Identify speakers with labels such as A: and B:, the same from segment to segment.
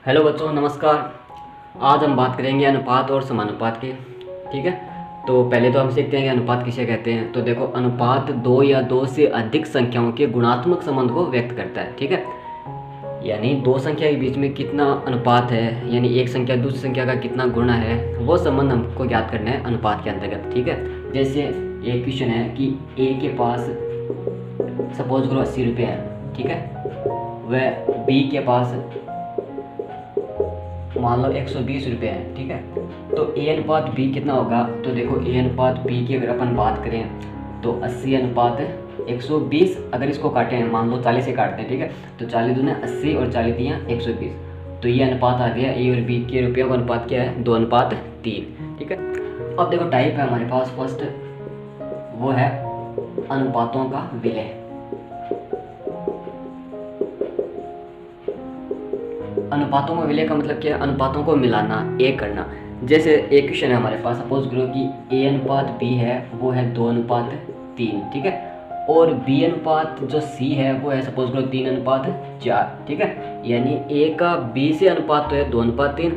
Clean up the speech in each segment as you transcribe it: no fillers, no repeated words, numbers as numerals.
A: Hello बच्चों, नमस्कार। आज हम बात करेंगे अनुपात और समानुपात की। ठीक है, तो पहले तो हम सीखते हैं कि अनुपात किसे कहते हैं। तो देखो, अनुपात दो या दो से अधिक संख्याओं के गुणात्मक संबंध को व्यक्त करता है। ठीक है, यानी दो संख्या के बीच में कितना अनुपात है, यानी एक संख्या दूसरी संख्या का कितना गुणा है, वो संबंध हमको ज्ञात करना है अनुपात के अंतर्गत। ठीक है, जैसे एक क्वेश्चन है कि ए के पास सपोज करो 80 रुपये हैं। ठीक है, वह बी के पास मान लो 120 रुपये हैं। ठीक है, तो ए अनुपात बी कितना होगा। तो देखो, ए अनुपात बी की अगर अपन बात करें तो 80 अनुपात 120। अगर इसको काटें, मान लो 40 से काटते हैं। ठीक है, तो 40 दूने 80 और 40 दिया 120। तो ये अनुपात आ गया ए और बी के रुपयों का अनुपात क्या है, 2:3। ठीक है, अब देखो टाइप है हमारे पास फर्स्ट, वो है अनुपातों का विलय। अनुपातों का विलय का मतलब क्या है, अनुपातों को मिलाना, एक करना। जैसे एक क्वेश्चन है हमारे पास, सपोज करो कि ए अनुपात बी है वो है 2:3। ठीक है, और बी अनुपात जो सी है वो है सपोज करो 3:4। ठीक है, यानी ए का बी से अनुपात तो है 2:3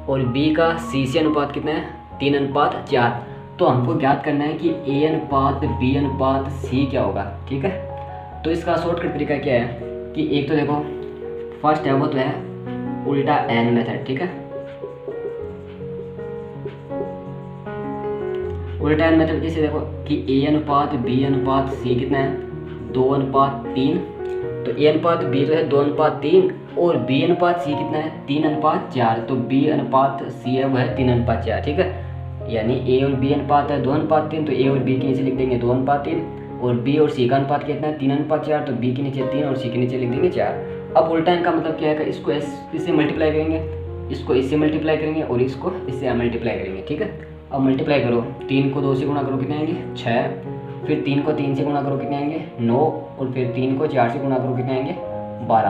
A: और बी का सी से अनुपात कितना है, 3:4। तो हमको ज्ञात करना है कि ए अनुपात बी अनुपात सी क्या होगा। ठीक है, तो इसका शॉर्टकट तरीका क्या है कि एक तो देखो फर्स्ट है वो तो है उल्टा एन मेथड। ठीक है, उल्टा एन मेथड जैसे देखो कि ए अनुपात बी अनुपात सी कितना है, 2:3। तो ए अनुपात बी जो है 2:3 और बी अनुपात सी कितना है, 3:4। तो बी अनुपात सी है वह है 3:4। ठीक है, यानी ए और बी अनुपात है 2:3, तो ए और बी के नीचे लिख देंगे 2:3 और बी और सी का अनुपात कितना है 3:4। तो बी के नीचे 3 और सी के नीचे लिख देंगे 4। अब उल्टा इनका मतलब क्या है, इसको इससे मल्टीप्लाई करेंगे, इसको इससे मल्टीप्लाई करेंगे और इसको इससे मल्टीप्लाई करेंगे। ठीक है, अब मल्टीप्लाई करो, 3 को 2 से गुणा करो कितने आएंगे 6, फिर 3 को 3 से गुणा करो कितने आएंगे 9, और फिर 3 को 4 से गुणा करो कितने आएंगे 12।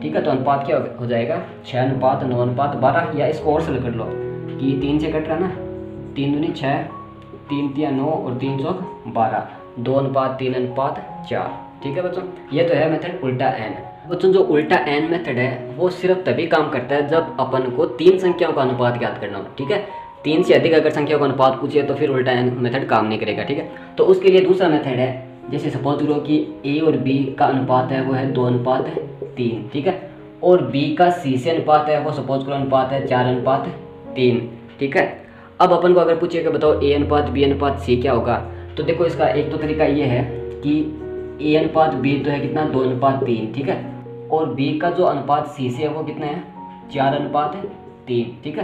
A: ठीक है, तो अनुपात क्या हो जाएगा 6:9:12। या इसको और सरल कर लो कि 3 से कट रहा ना, 3 दूनी 6, 3 तिया 9 और 3 चौक 12, 2:3:4। ठीक है बच्चों, ये तो है मेथड उल्टा एन। बच्चों, जो उल्टा एन मेथड है वो सिर्फ तभी काम करता है जब अपन को 3 संख्याओं का अनुपात ज्ञात करना हो। ठीक है, 3 से अधिक अगर संख्याओं का अनुपात पूछे तो फिर उल्टा एन मेथड काम नहीं करेगा। ठीक है, तो उसके लिए दूसरा मेथड है, जैसे सपोज करो कि ए और बी का अनुपात है वो है 2:3। ठीक है, और बी का सी से अनुपात है वो सपोज करो अनुपात है 4:3। ठीक है, अब अपन को अगर पूछे कि बताओ ए अनुपात बी अनुपात सी क्या होगा, तो देखो इसका एक तो तरीका ये है कि ए अनुपात बी तो है कितना 2:3। ठीक है, और बी का जो अनुपात सी से है वो कितना है 4:3। ठीक है,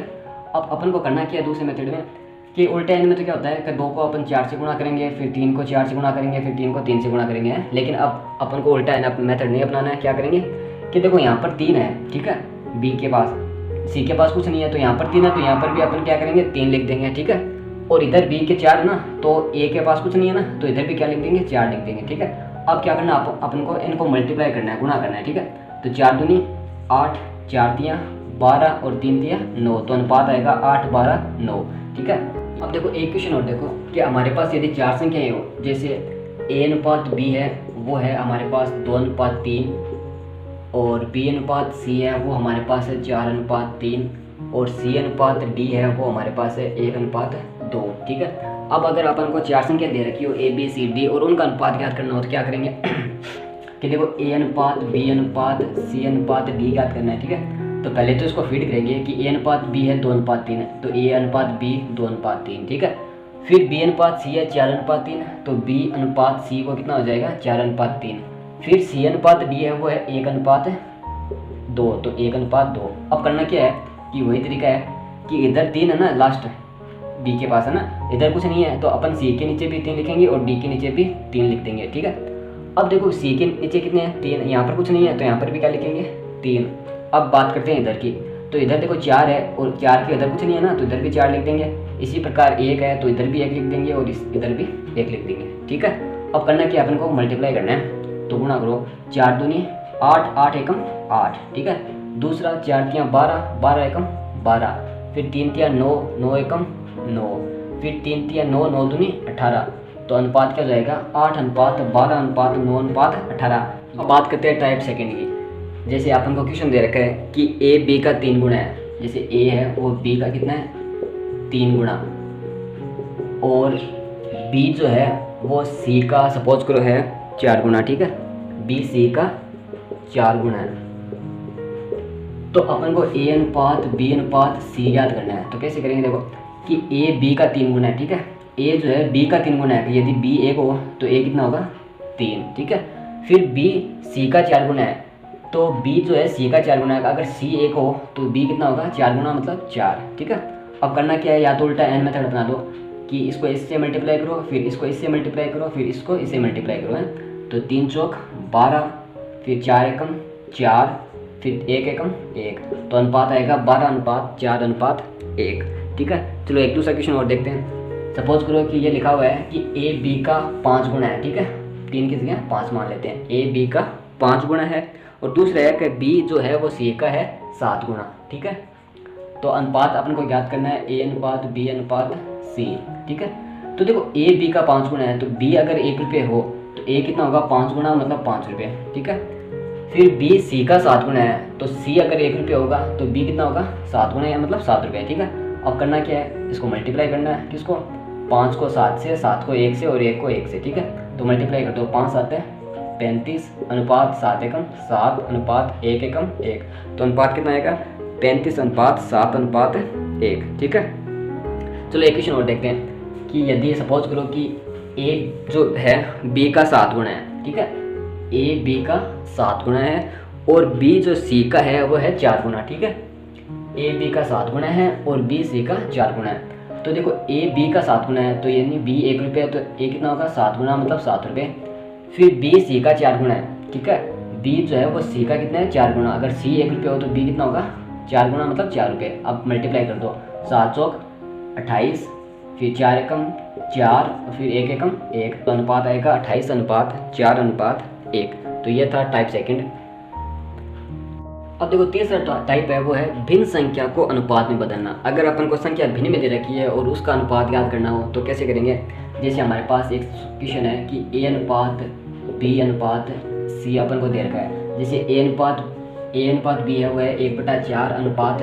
A: अब अपन को करना क्या है दूसरे मेथड में कि उल्टे एन में तो क्या होता है कि 2 को अपन 4 से गुणा करेंगे, फिर 3 को 4 से गुणा करेंगे, फिर 3 को 3 से गुणा करेंगे। लेकिन अब अपन को उल्टा एन मेथड नहीं अपनाना है। क्या करेंगे कि देखो यहाँ पर 3 है, ठीक है, बी के पास, सी के पास कुछ नहीं है, तो यहाँ पर 3 है, तो यहाँ पर भी अपन क्या करेंगे 3 लिख देंगे। ठीक है, और इधर बी के 4 है ना, तो ए के पास कुछ नहीं है ना, तो इधर भी क्या लिख देंगे 4 लिख देंगे। ठीक है, अब क्या करना है, अपन को इनको मल्टीप्लाई करना है, गुणा करना है। ठीक है, तो 4 दूनी 8, 4 तिया 12 और 3 तिया 9, तो अनुपात आएगा 8:12:9। ठीक है, अब देखो एक क्वेश्चन और देखो कि हमारे पास यदि 4 संख्याएं हो, जैसे ए अनुपात बी है वो है हमारे पास 2:3 और बी अनुपात सी है वो हमारे पास है 4:3 और सी अनुपात डी है वो हमारे पास है 1:2। ठीक है, अब अगर अपन को 4 संख्या दे रखी हो ए बी सी डी और उनका अनुपात ज्ञात करना हो तो क्या करेंगे कि देखो ए अनुपात बी अनुपात सी अनुपात डी ज्ञात करना है। ठीक है, तो पहले तो इसको फीड करेंगे कि ए अनुपात बी है 2:3 है, तो ए अनुपात बी 2:3। ठीक है, फिर बी अनुपात सी है 4:3, तो बी अनुपात सी को कितना हो जाएगा 4:3। फिर सी अनुपात डी है वो है 1:2, तो 1:2। अब करना क्या है कि वही तरीका है कि इधर 3 है ना, लास्ट बी के पास है ना, इधर कुछ नहीं है, तो अपन सी के नीचे भी 3 लिखेंगे और डी के नीचे भी 3 लिख देंगे। ठीक है, अब देखो सी के नीचे कितने हैं 3, यहाँ पर कुछ नहीं है, तो यहाँ पर भी क्या लिखेंगे 3। अब बात करते हैं इधर की, तो इधर देखो 4 है और 4 के इधर कुछ नहीं है ना, तो इधर भी 4 लिख देंगे। इसी प्रकार 1 है तो इधर भी 1 लिख देंगे और इधर भी 1 लिख देंगे। ठीक है, अब करना क्या, अपन को मल्टीप्लाई करना है, तो गुणा करो, 4 दूनी 8, 8 एकम 8। ठीक है, दूसरा 4 तिया 12, 12 एकम 12, फिर 3 तिया 9, 9 एकम 9, फिर 3 तिया 9, 9 दूनी 18। तो अनुपात क्या हो जाएगा 8:12:9:18। अब बात करते हैं टाइप सेकंड की। जैसे अपन को क्वेश्चन दे रखा है कि ए बी का 3 गुना है, जैसे ए है वो बी का कितना है 3 गुना, और बी जो है वो सी का सपोज करो है 4 गुना, ठीक है, बी सी का 4 गुना है। तो अपन को ए अनुपात बी अनुपात सी याद करना है। तो कैसे करेंगे, देखो कि ए बी का 3 गुना है, ठीक है, ए जो है बी का 3 गुना है, यदि बी 1 हो तो ए कितना होगा 3, ठीक है। फिर बी सी का 4 गुना है, तो बी जो है सी का 4 गुना है, अगर सी 1 हो तो बी कितना होगा 4 गुना मतलब 4, ठीक है। अब करना क्या है, या तो उल्टा एन मेथड बना दो कि इसको इससे मल्टीप्लाई करो, फिर इसको इससे मल्टीप्लाई करो, फिर इसको इससे मल्टीप्लाई करो, है। तो 3 चौक 12, फिर 4 एकम 4, फिर 1 एकम 1, तो अनुपात आएगा 12 अनुपात 4 अनुपात 1, ठीक है। चलो एक दूसरा क्वेश्चन और देखते हैं। सपोज करो कि ये लिखा हुआ है कि ए बी का 5 गुना है, ठीक है, 3 की जगह 5 मान लेते हैं, ए बी का 5 गुना है, और दूसरा है कि बी जो है वो सी का है 7 गुना, ठीक है। तो अनुपात अपन को ज्ञात करना है ए अनुपात बी अनुपात सी, ठीक है। तो देखो ए बी का 5 गुना है, तो बी अगर 1 रुपये हो तो ए कितना होगा 5 गुना मतलब 5 रुपये, ठीक है। फिर बी सी का 7 गुना है, तो सी अगर 1 रुपये होगा तो बी कितना होगा 7 गुना है मतलब 7 रुपये, ठीक है। अब करना क्या है, इसको मल्टीप्लाई करना है, किसको 5 को 7 से, 7 को 1 से और 1 को 1 से, ठीक है। तो मल्टीप्लाई कर दो, 5 7 है 35 अनुपात 7 एकम 7 अनुपात 1 एकम 1, तो अनुपात कितना आएगा 35 अनुपात 7 अनुपात 1, ठीक है। चलो एक क्वेश्चन और देखते हैं कि यदि सपोज करो कि ए जो है बी का 7 गुना है, ठीक है, ए बी का 7 गुना है और बी जो सी का है वो है 4 गुना, ठीक है। ए बी का 7 गुना है और बी सी का 4 गुना है। तो देखो ए बी का 7 गुना है, तो यानी बी 1 रुपये है, तो ए कितना होगा 7 गुना मतलब 7 रुपये। फिर बी सी का 4 गुना है, ठीक है, बी जो है वो सी का कितना है 4 गुना, अगर सी 1 रुपये हो तो बी कितना होगा 4 गुना मतलब 4 रुपये। अब मल्टीप्लाई कर दो, 7 चौक 28, फिर 4 एकम 4, फिर 1 एकम 1, तो अनुपात आएगा 28 अनुपात 4 अनुपात 1। तो ये था टाइप सेकंड। अब देखो तीसरा टाइप है वो है भिन्न संख्या को अनुपात में बदलना। अगर अपन को संख्या भिन्न में दे रखी है और उसका अनुपात याद करना हो तो कैसे करेंगे, जैसे हमारे पास एक क्वेश्चन है कि ए अनुपात बी अनुपात सी अपन को दे रखा है। जैसे ए अनुपात बी है वो है 1/4 अनुपात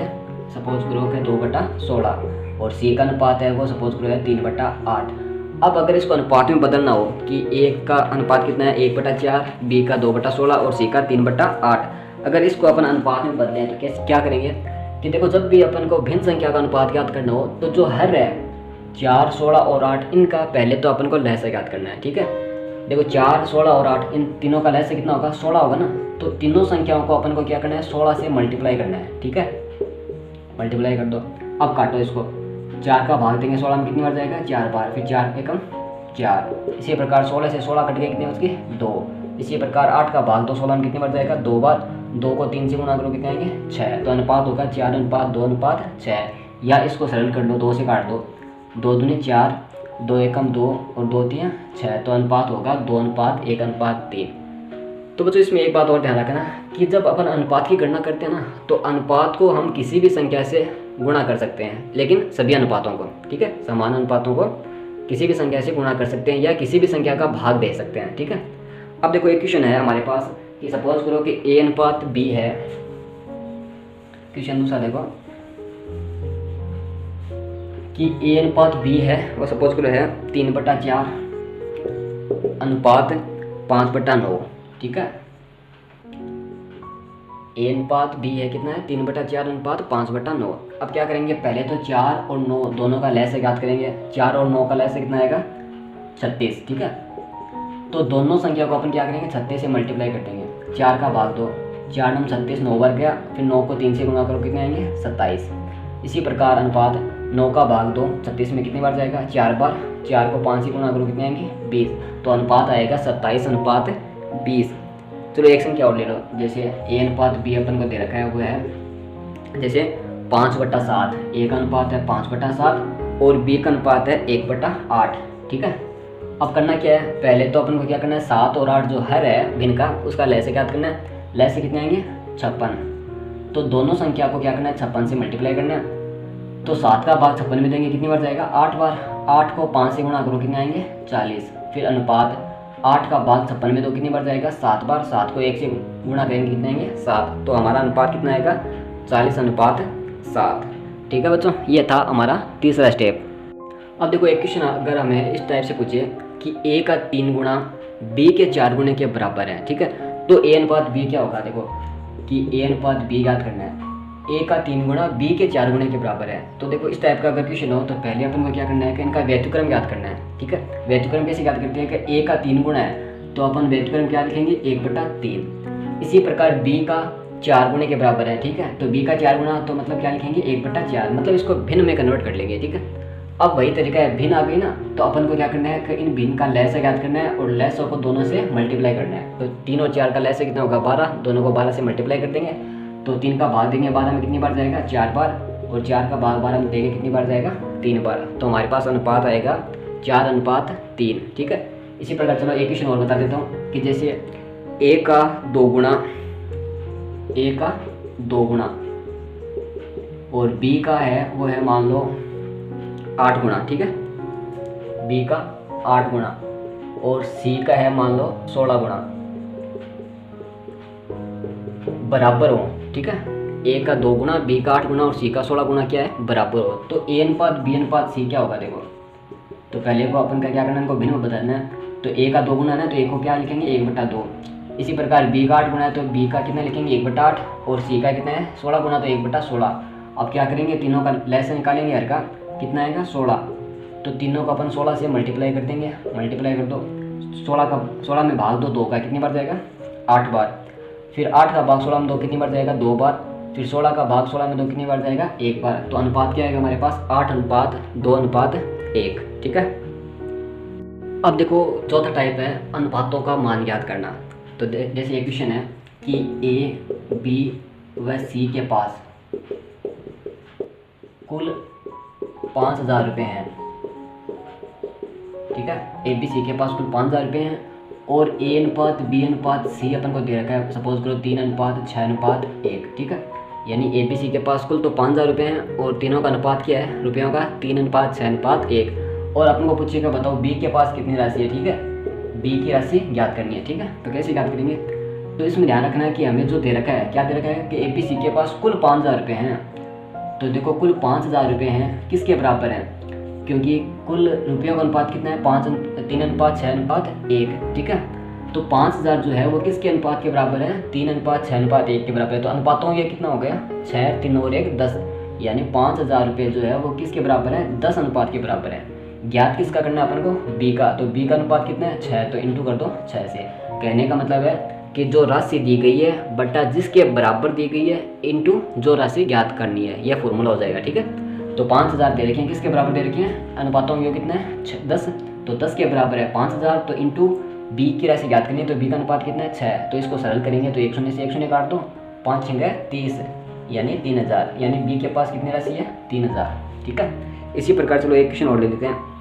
A: सपोज करो कि 2/16, और सी का अनुपात है वो सपोज करो है 3/8। अब अगर इसको अनुपात में बदलना हो कि ए का अनुपात कितना है 1/4, बी का 2/16 और सी का 3/8, अगर इसको अपन अनुपात में बदलें तो कैसे क्या करेंगे कि देखो जब भी अपन को भिन्न संख्या का अनुपात याद करना हो तो जो हर है 4, 16 और 8 इनका पहले तो अपन को लहसा याद करना है, ठीक है। देखो 4, 16 और 8 इन तीनों का लहसा कितना होगा 16 होगा ना, तो तीनों संख्याओं को अपन को क्या करना है 16 से मल्टीप्लाई करना है, ठीक है। मल्टीप्लाई कर दो, अब काटो इसको, 4 का भाग देंगे 16 में कितनी बार जाएगा 4 बार, फिर 4 एकम 4, इसी प्रकार 16 से 16 कट गए कितने उसके 2, इसी प्रकार 8 का भाग दो 16 में कितनी बार जाएगा 2 बार, 2 को 3 से गुना करो कितने आएंगे 6, तो अनुपात होगा 4 अनुपात 2 अनुपात 6। या इसको सरल कर लो, 2 से काट दो, 2 दूनी 4, 2 एकम 2 और 2 3 6, तो अनुपात होगा 2 अनुपात 1 अनुपात 3। तो बच्चों इसमें एक बात और ध्यान रखना कि जब अपन अनुपात की गणना करते हैं ना तो अनुपात को हम किसी भी संख्या से गुणा कर सकते हैं, लेकिन सभी अनुपातों को, ठीक है, समान अनुपातों को किसी भी संख्या से गुणा कर सकते हैं या किसी भी संख्या का भाग दे सकते हैं, ठीक है। अब देखो एक क्वेश्चन है हमारे पास कि सपोज करो कि ए अनुपात बी है, क्वेश्चन दूसरा देखो कि ए अनुपात बी है वो सपोज करो है 3/4 अनुपात 5/9, ठीक है। ए अनुपात बी है कितना है 3/4 अनुपात 5/9। अब क्या करेंगे, पहले तो 4 और 9 दोनों का लहसा ज्ञात करेंगे, 4 और 9 का लहसा कितना आएगा 36, ठीक है। तो दोनों संख्या को अपन क्या करेंगे 36 से मल्टीप्लाई कर देंगे, 4 का भाग दो, 4 9 36, 9 बार गया, फिर 9 को 3 से गुना करो कितने आएंगे 27। इसी प्रकार अनुपात 9 का भाग दो 36 में कितनी बार जाएगा 4 बार, 4 को 5 से गुना करो कितने आएंगे 20, तो अनुपात आएगा 27 अनुपात 20। चलो एक संख्या और ले लो, जैसे ए अनुपात बी अपन को दे रखा है वो है जैसे 5/7, ए का अनुपात है 5/7 और बी का अनुपात है 1/8, ठीक है। अब करना क्या है, पहले तो अपन को क्या करना है 7 और 8 जो हर है भिन्न का उसका लहसा क्या करना है, लहसा कितने आएंगे 56, तो दोनों संख्या को क्या करना है 56 से मल्टीप्लाई करना है, तो 7 का भाग 56 में देंगे कितनी बार जाएगा 8 बार, 8 को 5 से गुणा करो कितने आएंगे 40, फिर अनुपात 8 का भाग 56 में तो कितनी बार जाएगा, 7 बार। 7 को 1 से गुणा करेंगे कितने आएंगे, 7। तो हमारा अनुपात कितना आएगा, 40:7। ठीक है बच्चों, ये था हमारा तीसरा स्टेप। अब देखो एक क्वेश्चन अगर हमें इस टाइप से पूछे कि a का 3 गुना b के 4 गुने के बराबर है, ठीक है, तो a अनुपात b क्या होगा। देखो कि a अनुपात b याद करना है, a का 3 गुना b के 4 गुने के बराबर है। तो देखो इस टाइप का अगर क्वेश्चन हो तो पहले अपन को क्या करना है कि इनका व्यतिक्रम याद करना है। ठीक है, व्यतिक्रम कैसे याद करते हैं कि a का 3 गुना है तो अपन व्यतिक्रम क्या लिखेंगे, 1/3। इसी प्रकार b का 4 गुने के बराबर है, ठीक है, तो b का 4 गुना तो मतलब क्या लिखेंगे, 1/4, मतलब इसको भिन्न में कन्वर्ट कर लेंगे। ठीक है, अब वही तरीका है, भिन्न आ गई ना, तो अपन को क्या करना है कि इन भिन्न का लहसा याद करना है और लहसों को दोनों से मल्टीप्लाई करना है। तो 3 और 4 का लहसा कितना होगा, 12, दोनों को 12 से मल्टीप्लाई कर देंगे। तो 3 का भाग देंगे 12 में कितनी बार जाएगा, 4 बार, और 4 का भाग 12 में देंगे कितनी बार जाएगा, 3 बार। तो हमारे पास अनुपात आएगा 4:3। ठीक है, इसी प्रकार चलो एक क्वेश्चन और बता देता हूँ कि जैसे a का 2 गुना और b का है वो है मान लो 8 गुना। ठीक है, b का 8 गुना और c का है मान लो 16 गुना, बराबर हो। ठीक है, a का 2 गुना, b का 8 गुना और c का 16 गुना क्या है, बराबर हो। तो a अनुपात b अनुपात c क्या होगा। देखो तो पहले को अपन का क्या करना है, इनको भिन्न में बताना है। तो a का 2 गुना है तो a को क्या लिखेंगे, 1/2। इसी प्रकार b का 8 गुना है तो b का कितना लिखेंगे, 1/8, और c का कितना है 16 गुना तो 1/16। अब क्या करेंगे, तीनों का लहसा निकालेंगे, हर का कितना आएगा, 16। तो तीनों को अपन 16 से मल्टीप्लाई कर देंगे, मल्टीप्लाई कर दो, 16 में भाग दो 2 का कितनी बार जाएगा, 8 बार। फिर 8 का भाग 16 में 2 कितनी बार जाएगा, 2 बार। फिर 16 का भाग 16 में 2 कितनी बार जाएगा, 1 बार। तो अनुपात क्या आएगा हमारे पास, 8:2:1। ठीक है, अब देखो चौथा टाइप है अनुपातों का मान याद करना। तो जैसे एक क्वेश्चन है कि a, b व c के पास कुल 5,000 रुपये हैं। ठीक है, ए बी सी के पास कुल 5,000 रुपये हैं और a अनुपात b अनुपात c अपन को दे रखा है, सपोज करो 3:6:1। ठीक है, यानी ए बी सी के पास कुल तो 5,000 रुपये हैं और तीनों का अनुपात क्या है, रुपयों का, 3:6:1। और अपन को पूछिएगा बताओ b के पास कितनी राशि है। ठीक है, b की राशि ज्ञात करनी है। ठीक है, तो कैसे ज्ञात करेंगे, तो इसमें ध्यान रखना है कि हमें जो दे रखा है, क्या दे रखा है कि ए बी सी के पास कुल 5,000 रुपये हैं। तो देखो कुल 5,000 रुपये हैं, किसके बराबर हैं, क्योंकि कुल रुपयों का अनुपात कितना है, 3:6:1। ठीक है, तो 5,000 जो है वो किसके अनुपात के बराबर है, 3:6:1 के बराबर है। तो अनुपातों ये कितना हो गया, 6, 3 और 1 10, यानी 5,000 रुपये जो है वो किसके बराबर है, 10 अनुपात के बराबर है। ज्ञात किसका करना है अपन को, b का। तो b का अनुपात कितना है, 6, तो इंटू कर दो 6 से। कहने का मतलब है कि जो राशि दी गई है बटा जिसके बराबर दी गई है इंटू जो राशि ज्ञात करनी है, यह फॉर्मूला हो जाएगा। ठीक है, तो 5,000 दे रखे हैं, किसके बराबर दे रखे हैं, अनुपातों में कितना है, 10। तो 10 के बराबर है 5,000, तो इंटू b की राशि ज्ञात करनी है, तो b का अनुपात कितना है, 6। तो इसको सरल करेंगे तो 1 शून्य से 1 शून्य काट दो, 5 6 30, यानी 3,000, यानी b के पास कितनी राशि है, 3,000। ठीक है, इसी प्रकार चलो एक क्वेश्चन और ले लेते हैं।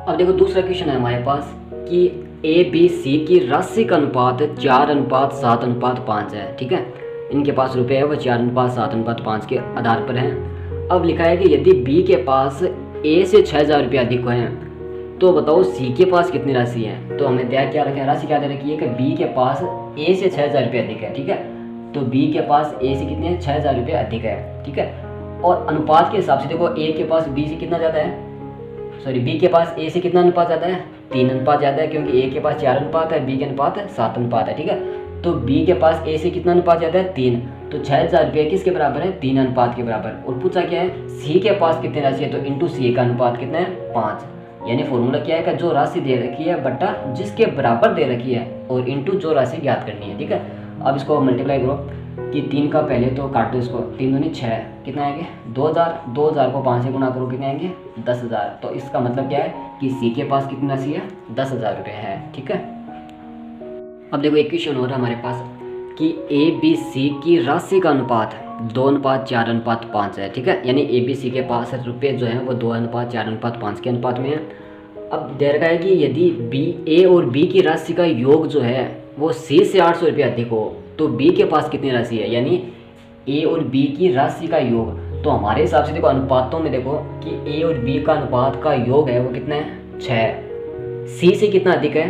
A: अब देखो दूसरा क्वेश्चन है हमारे पास कि ए बी सी की राशि का अनुपात 4:7:5 है। ठीक है, इनके पास रुपए है वो 4:7:5 के आधार पर हैं। अब लिखा है कि यदि बी के पास ए से 6,000 रुपये अधिक हैं तो बताओ सी के पास कितनी राशि है। तो हमें क्या क्या रखा है, राशि क्या दे रखी है कि बी के पास ए से 6,000 रुपये अधिक है। ठीक है, तो बी के पास ए से कितने 6,000 रुपये अधिक है। ठीक है, और अनुपात के हिसाब से देखो ए के पास बी से कितना ज़्यादा है, सॉरी बी के पास ए से कितना अनुपात ज़्यादा है, 3 अनुपात ज़्यादा है, क्योंकि ए के पास 4 अनुपात है, बी के अनुपात 7 अनुपात है। ठीक है, तो बी के पास ए से कितना अनुपात ज़्यादा है, 3। तो 6,000 रुपये किसके बराबर है, 3 अनुपात के बराबर। और पूछा क्या है, सी के पास कितनी राशि है, तो इंटू सी का अनुपात कितना है, 5। यानी फॉर्मूला क्या है कि जो राशि दे रखी है बटा जिसके बराबर दे रखी है और इंटू जो राशि ज्ञात करनी है। ठीक है, अब इसको मल्टीप्लाई करो कि 3 का पहले तो काट दो इसको, 3 दूनी 6, कितना आएंगे 2,000, 2,000 को 5 से गुना करो कितने आएंगे 10,000। तो इसका मतलब क्या है कि सी के पास कितनी राशि है, 10,000 रुपये है। ठीक है, अब देखो एक क्वेश्चन हो रहा है हमारे पास कि ए बी सी की राशि का अनुपात 2:4:5 है। ठीक है, यानी ए बी सी के पास रुपये जो है वो 2:4:5 के अनुपात में है। अब दे रखा है कि यदि बी ए और बी की राशि का योग जो है वो सी से 800 रुपये अधिक हो तो बी के पास कितनी राशि है, यानी ए और बी की राशि का योग। तो हमारे हिसाब से देखो अनुपातों में देखो कि ए और बी का अनुपात का योग है वो कितना है 6। सी से कितना अधिक है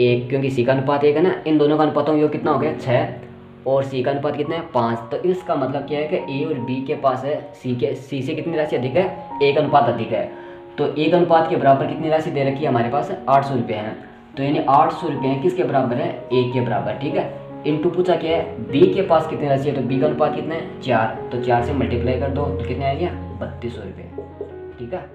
A: 1, क्योंकि सी का अनुपात 1 है ना। इन दोनों का अनुपातों में योग कितना हो गया 6 और सी का अनुपात कितना है 5। तो इसका मतलब क्या है कि ए और बी के पास है सी से कितनी राशि अधिक है 1 अनुपात अधिक है। तो 1 अनुपात के बराबर कितनी राशि दे रखी है हमारे पास 800 रुपये हैं। तो यानी 800 रुपये किसके बराबर है 1 के बराबर, ठीक है। इनटू पूछा क्या है बी के पास कितनी राशि है, तो बी का अनुपात कितना है 4। तो 4 से मल्टीप्लाई कर दो तो कितने आ गया 3200 रुपये, ठीक है।